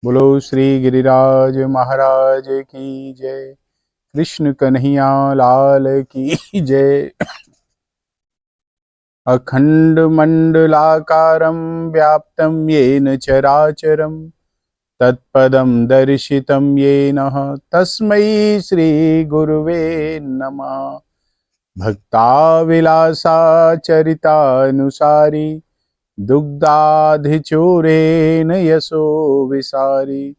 बोलो श्री गिरिराज महाराज की जय। कृष्ण कन्हैया लाल की जय। अखंड मंडलाकारं व्याप्तं येन चराचरं तत्पदं दर्शितं येन तस्मै श्री गुरुवे नमः। भक्ताविलासाचरितानुसारी दुग्धाधिचूरेण यशो विसारी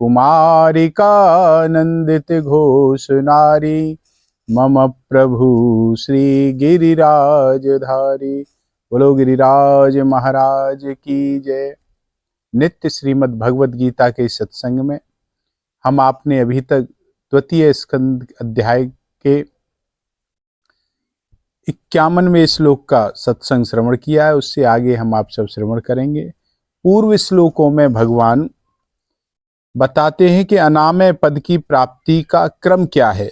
कुमारिकानंदित घोष नारी मम प्रभु श्री गिरिराजधारी। बोलो गिरिराज महाराज की जय। नित्य श्रीमद् भगवद गीता के सत्संग में हम आपने अभी तक द्वितीय स्कंद अध्याय के 51वें श्लोक का सत्संग श्रवण किया है। उससे आगे हम आप सब श्रवण करेंगे। पूर्व श्लोकों में भगवान बताते हैं कि अनामय पद की प्राप्ति का क्रम क्या है।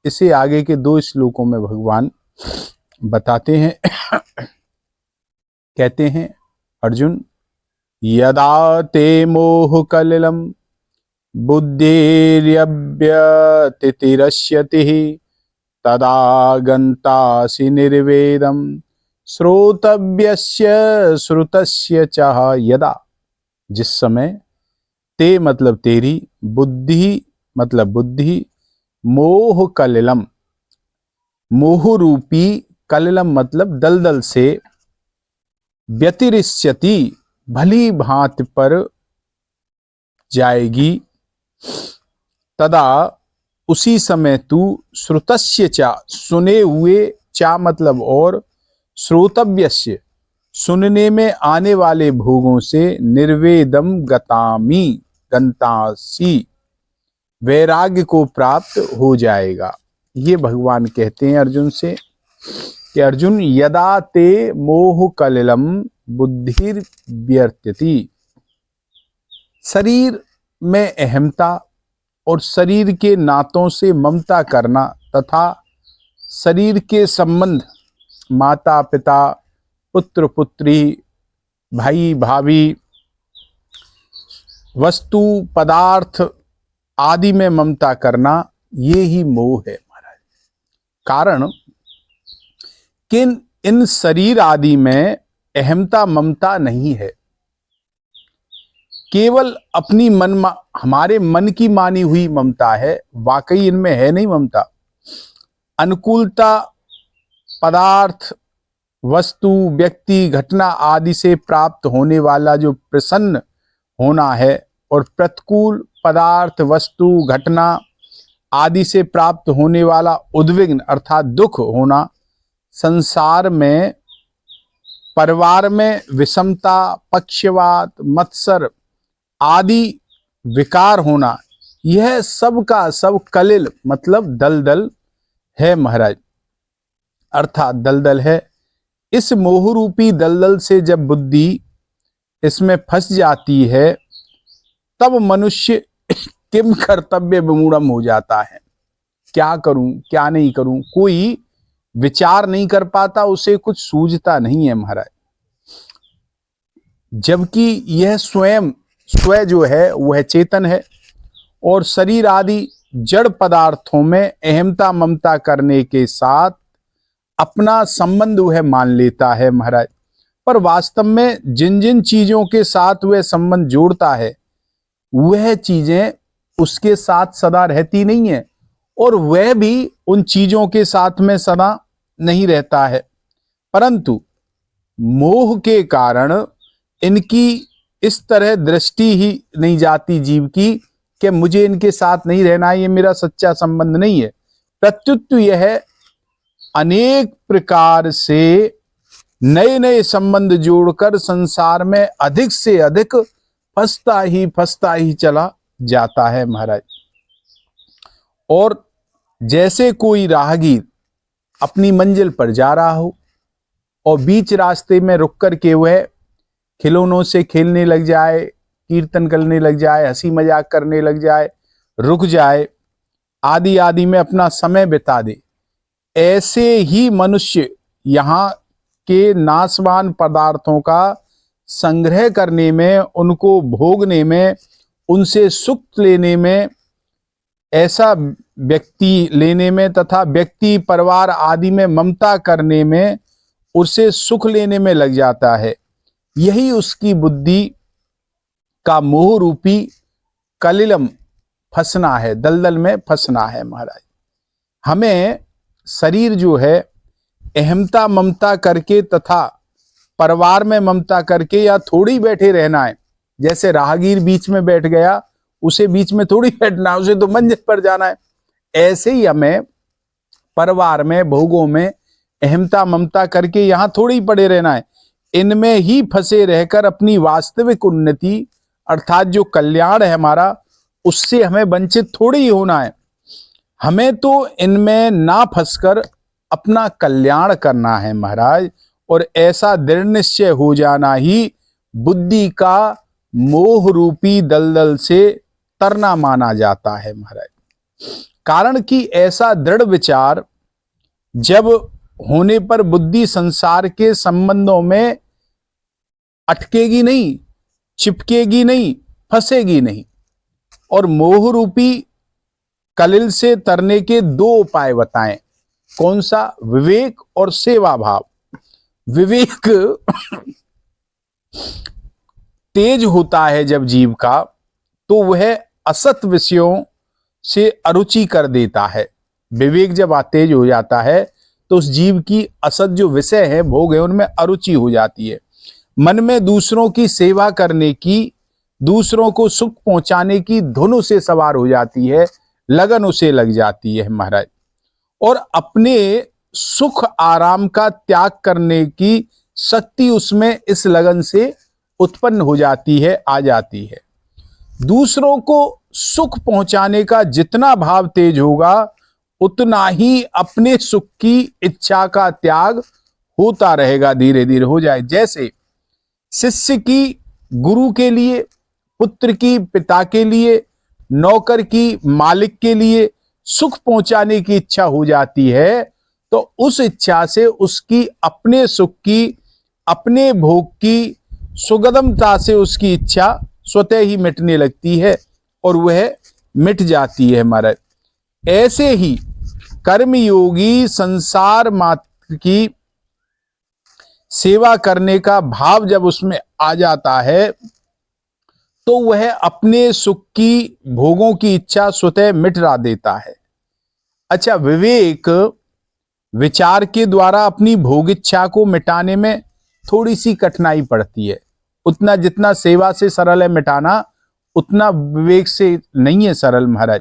इसे आगे के 2 श्लोकों में भगवान बताते हैं। कहते हैं, अर्जुन, यदा ते मोह कलिलं बुद्धिर्यव्यतितिरस्यति तदा गन्तासि निर्वेदं श्रोतव्यस्य श्रुतस्य च। यदा, जिस समय, ते मतलब तेरी, बुद्धि मतलब बुद्धि, मोह कलिलम मोह रूपी, कलिलम मतलब दलदल से, व्यतिरिष्यति भली भांति पर जाएगी, तदा उसी समय तू, श्रुतस्य चा सुने हुए, चा मतलब और, श्रोतव्यस्य सुनने में आने वाले भोगों से, निर्वेदम गतामी गंतासी वैराग्य को प्राप्त हो जाएगा। ये भगवान कहते हैं अर्जुन से कि अर्जुन, यदा ते मोह कलिलम बुद्धिर व्यर्त्यति, शरीर में अहमता और शरीर के नातों से ममता करना तथा शरीर के संबंध, माता पिता, पुत्र पुत्री, भाई भाभी, वस्तु पदार्थ आदि में ममता करना, ये ही मोह है महाराज। कारण कि इन शरीर आदि में अहमता ममता नहीं है, केवल अपनी हमारे मन की मानी हुई ममता है। वाकई इनमें है नहीं ममता। अनुकूलता पदार्थ, वस्तु, व्यक्ति, घटना आदि से प्राप्त होने वाला जो प्रसन्न होना है, और प्रतिकूल पदार्थ, वस्तु, घटना आदि से प्राप्त होने वाला उद्विग्न अर्थात दुख होना, संसार में, परिवार में विषमता, पक्षवात, मत्सर आदि विकार होना, यह सब का सब कलिल मतलब दलदल है महाराज, अर्थात दलदल है। इस मोह रूपी दलदल से जब बुद्धि इसमें फंस जाती है, तब मनुष्य किम कर्तव्य विमूढ़म हो जाता है। क्या करूं क्या नहीं करूं, कोई विचार नहीं कर पाता, उसे कुछ सूझता नहीं है महाराज। जबकि यह स्व जो है वह चेतन है, और शरीर आदि जड़ पदार्थों में अहमता ममता करने के साथ अपना संबंध वह मान लेता है महाराज। पर वास्तव में जिन जिन चीजों के साथ वह संबंध जोड़ता है, वह चीजें उसके साथ सदा रहती नहीं है, और वह भी उन चीजों के साथ में सदा नहीं रहता है। परंतु मोह के कारण इनकी इस तरह दृष्टि ही नहीं जाती जीव की कि मुझे इनके साथ नहीं रहना है, ये मेरा सच्चा संबंध नहीं है। प्रत्युत यह अनेक प्रकार से नए नए संबंध जोड़कर संसार में अधिक से अधिक फंसता ही चला जाता है महाराज। और जैसे कोई राहगीर अपनी मंजिल पर जा रहा हो और बीच रास्ते में रुक कर के वह खिलौनों से खेलने लग जाए, कीर्तन करने लग जाए, हंसी मजाक करने लग जाए, रुक जाए, आदि आदि में अपना समय बिता दे, ऐसे ही मनुष्य यहाँ के नाशवान पदार्थों का संग्रह करने में, उनको भोगने में उनसे सुख लेने में, ऐसा व्यक्ति लेने में तथा व्यक्ति परिवार आदि में ममता करने में, उसे सुख लेने में लग जाता है। यही उसकी बुद्धि का मोह रूपी कलिलम फंसना है, दलदल में फंसना है महाराज। हमें शरीर जो है अहमता ममता करके तथा परिवार में ममता करके या थोड़ी बैठे रहना है। जैसे राहगीर बीच में बैठ गया, उसे बीच में थोड़ी बैठना, उसे तो मंजिल पर जाना है। ऐसे ही हमें परिवार में, भोगों में अहमता ममता करके यहां थोड़ी पड़े रहना है। इनमें ही फंसे रहकर अपनी वास्तविक उन्नति अर्थात जो कल्याण है हमारा, उससे हमें वंचित थोड़ी ही होना है। हमें तो इनमें ना फंसकर अपना कल्याण करना है महाराज। और ऐसा दृढ़ निश्चय हो जाना ही बुद्धि का मोह रूपी दलदल से तरना माना जाता है महाराज। कारण कि ऐसा दृढ़ विचार जब होने पर बुद्धि संसार के संबंधों में अटकेगी नहीं, चिपकेगी नहीं, फंसेगी नहीं। और मोह रूपी कलिल से तरने के दो उपाय बताएं। कौन सा? विवेक और सेवा भाव। विवेक तेज होता है जब जीव का, तो वह असत विषयों से अरुचि कर देता है। विवेक जब तेज हो जाता है तो उस जीव की असत जो विषय है, भोग है, उनमें अरुचि हो जाती है। मन में दूसरों की सेवा करने की, दूसरों को सुख पहुंचाने की धुन उसे सवार हो जाती है, लगन उसे लग जाती है महाराज। और अपने सुख आराम का त्याग करने की शक्ति उसमें इस लगन से उत्पन्न हो जाती है, आ जाती है। दूसरों को सुख पहुंचाने का जितना भाव तेज होगा, उतना ही अपने सुख की इच्छा का त्याग होता रहेगा, धीरे धीरे हो जाए। जैसे शिष्य की गुरु के लिए, पुत्र की पिता के लिए, नौकर की मालिक के लिए सुख पहुंचाने की इच्छा हो जाती है, तो उस इच्छा से उसकी अपने सुख की, अपने भोग की सुगमता से उसकी इच्छा स्वतः ही मिटने लगती है और वह मिट जाती है महाराज। ऐसे ही कर्मयोगी संसार मात्र की सेवा करने का भाव जब उसमें आ जाता है, तो वह अपने सुख की, भोगों की इच्छा स्वतः मिटा देता है। अच्छा, विवेक विचार के द्वारा अपनी भोग इच्छा को मिटाने में थोड़ी सी कठिनाई पड़ती है। उतना जितना सेवा से सरल है मिटाना, उतना विवेक से नहीं है सरल महाराज।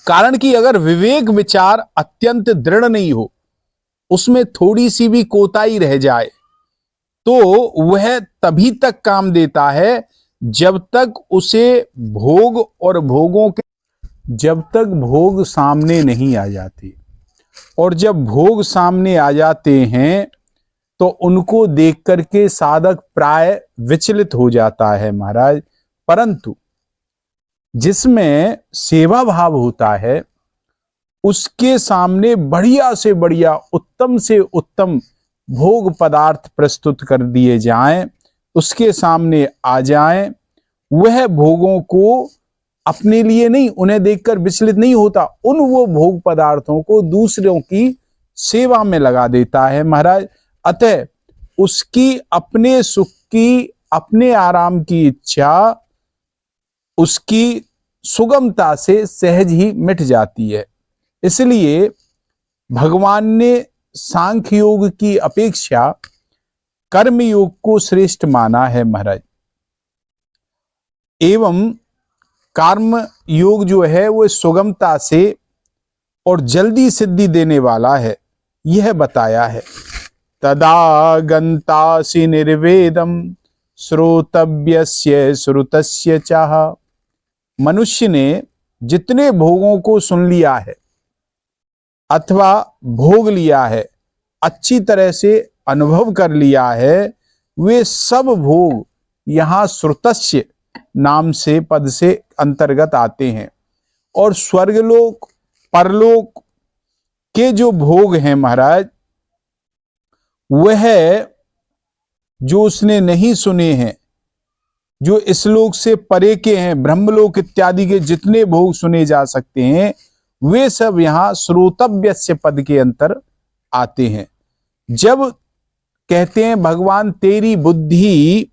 कारण कि अगर विवेक विचार अत्यंत दृढ़ नहीं हो, उसमें थोड़ी सी भी कोताही रह जाए, तो वह तभी तक काम देता है जब तक उसे भोग और भोगों के, जब तक भोग सामने नहीं आ जाते। और जब भोग सामने आ जाते हैं तो उनको देख करके साधक प्राय विचलित हो जाता है महाराज। परंतु जिसमें सेवा भाव होता है, उसके सामने बढ़िया से बढ़िया, उत्तम से उत्तम भोग पदार्थ प्रस्तुत कर दिए जाएं, उसके सामने आ जाएं, वह भोगों को अपने लिए नहीं, उन्हें देखकर विचलित नहीं होता, वो भोग पदार्थों को दूसरों की सेवा में लगा देता है महाराज। अतः उसकी अपने सुख की, अपने आराम की इच्छा उसकी सुगमता से सहज ही मिट जाती है। इसलिए भगवान ने सांख्य योग की अपेक्षा कर्म योग को श्रेष्ठ माना है महाराज। एवं कर्म योग जो है वो सुगमता से और जल्दी सिद्धि देने वाला है, यह बताया है। तदा गंतासि निर्वेदम श्रोतव्यस्य श्रुतस्य चाह। मनुष्य ने जितने भोगों को सुन लिया है अथवा भोग लिया है, अच्छी तरह से अनुभव कर लिया है, वे सब भोग यहां श्रुतस्य नाम से पद से अंतर्गत आते हैं। और स्वर्गलोक, परलोक के जो भोग हैं महाराज, वह जो उसने नहीं सुने हैं, जो इस लोक से परे के हैं, ब्रह्मलोक इत्यादि के जितने भोग सुने जा सकते हैं, वे सब यहां श्रोतव्यस्य पद के अंतर आते हैं। जब कहते हैं भगवान तेरी बुद्धि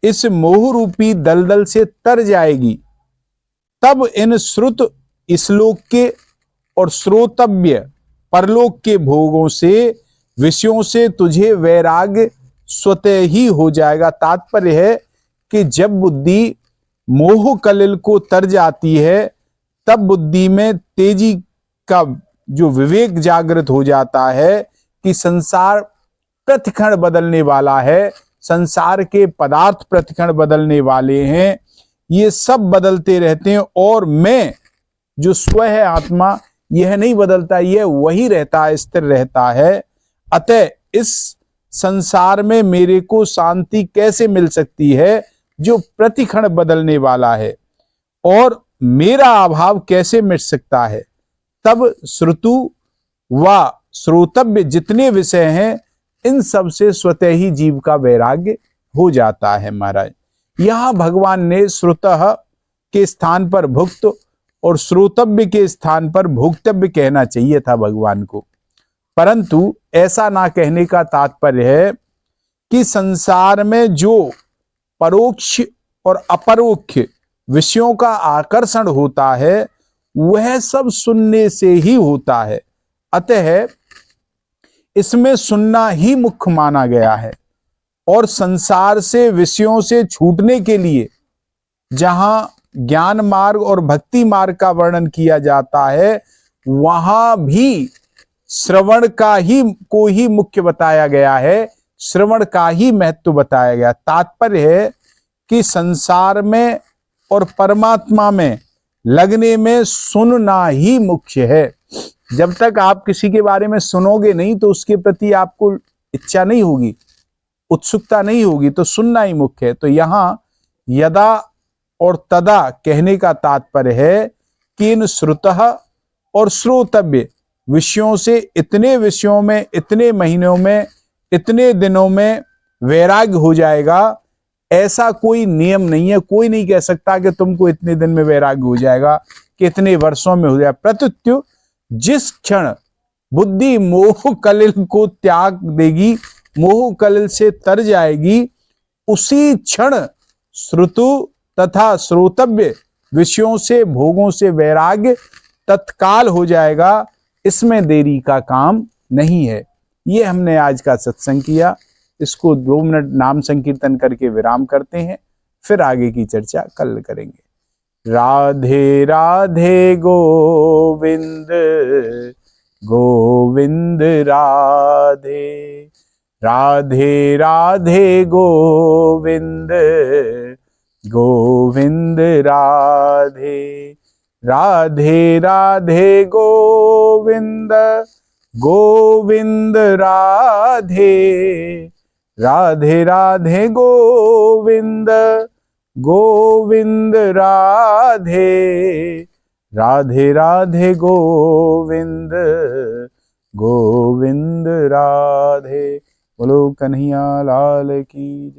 इस मोह रूपी दलदल से तर जाएगी, तब इन श्रुत इसलोक के और श्रोतव्य परलोक के भोगों से, विषयों से तुझे वैराग्य स्वतः ही हो जाएगा। तात्पर्य है कि जब बुद्धि मोह कलिल को तर जाती है, तब बुद्धि में तेजी का जो विवेक जागृत हो जाता है कि संसार प्रतिक्षण बदलने वाला है, संसार के पदार्थ प्रतिक्षण बदलने वाले हैं, ये सब बदलते रहते हैं, और मैं जो स्व है आत्मा, यह नहीं बदलता, यह वही रहता है, स्थिर रहता है। अतः इस संसार में मेरे को शांति कैसे मिल सकती है जो प्रतिक्षण बदलने वाला है, और मेरा अभाव कैसे मिट सकता है। तब श्रुतु व श्रोतव्य जितने विषय हैं, इन सब से स्वतः ही जीव का वैराग्य हो जाता है। महाराज, यहां भगवान ने श्रुतः के स्थान पर भुक्त और श्रोतव्य के स्थान पर भोक्तव्य कहना चाहिए था भगवान को, परंतु ऐसा ना कहने का तात्पर्य है कि संसार में जो परोक्ष और अपरोक्ष विषयों का आकर्षण होता है, वह सब सुनने से ही होता है। अतः इसमें सुनना ही मुख्य माना गया है, और संसार से विषयों से छूटने के लिए जहां ज्ञान मार्ग और भक्ति मार्ग का वर्णन किया जाता है, वहां भी श्रवण का ही को ही मुख्य बताया गया है, श्रवण का ही महत्व बताया गया। तात्पर्य है कि संसार में और परमात्मा में लगने में सुनना ही मुख्य है। जब तक आप किसी के बारे में सुनोगे नहीं, तो उसके प्रति आपको इच्छा नहीं होगी, उत्सुकता नहीं होगी, तो सुनना ही मुख्य है। तो यहां यदा और तदा कहने का तात्पर्य है कि इन श्रुतः और श्रोतव्य विषयों से, इतने विषयों में, इतने महीनों में, इतने दिनों में वैराग्य हो जाएगा। ऐसा कोई नियम नहीं है, कोई नहीं कह सकता कि तुमको इतने दिन में वैराग्य हो जाएगा, कितने वर्षों में हो जाएगा। प्रत्युत जिस क्षण बुद्धि मोह कलिल को त्याग देगी, मोह कलिल से तर जाएगी, उसी क्षण श्रुतु तथा श्रोतव्य विषयों से, भोगों से वैराग्य तत्काल हो जाएगा। इसमें देरी का काम नहीं है। ये हमने आज का सत्संग किया। इसको 2 मिनट नाम संकीर्तन करके विराम करते हैं, फिर आगे की चर्चा कल करेंगे। राधे राधे गोविंद गोविंद राधे, राधे राधे गोविंद गोविंद राधे, राधे राधे गोविंद गोविंद राधे, राधे राधे गोविंद गोविंद राधे, राधे राधे गोविंद गोविंद राधे। बोलो कन्हैया लाल की जय।